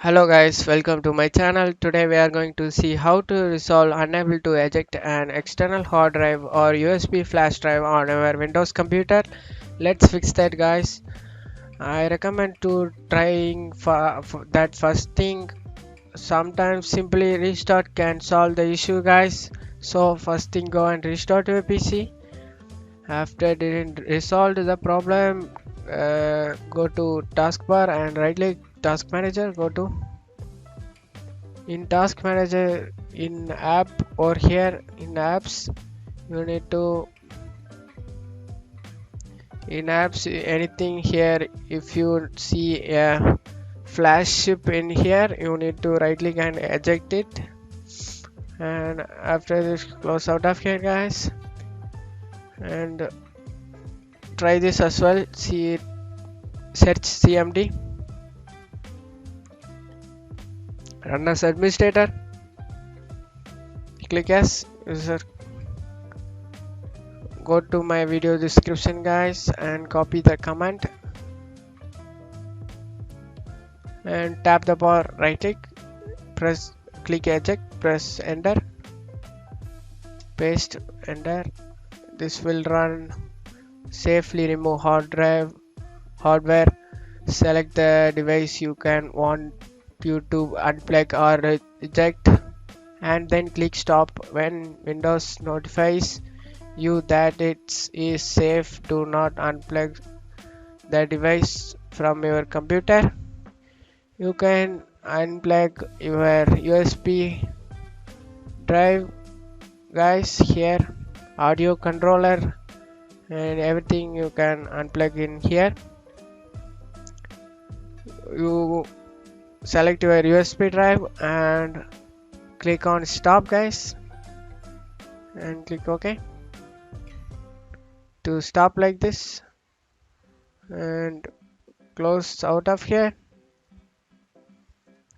Hello guys, welcome to my channel. Today we are going to see how to resolve unable to eject an external hard drive or USB flash drive on our Windows computer. Let's fix that guys. I recommend to trying for that first thing. Sometimes simply restart can solve the issue guys. So first thing, go and restart your PC. After didn't resolve the problem, go to taskbar and right click task manager. Go to in task manager, in app, or here in apps you need to in apps anything here. If you see a flash chip in here, you need to right click and eject it. And after this, close out of here guys, and try this as well. See, search cmd, run as administrator, click as user. Go to my video description guys and copy the command and tap the bar, right click, press, click eject, press enter, paste, enter. This will run safely. Remove hardware, select the device you can want you to unplug or eject, and then click stop. When Windows notifies you that it is safe, do not unplug the device from your computer. You can unplug your USB drive guys, here audio controller and everything you can unplug in here. You select your USB drive and click on stop guys and click OK to stop like this, and close out of here,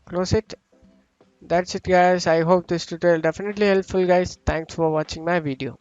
close it. That's it guys. I hope this tutorial definitely helpful guys. Thanks for watching my video.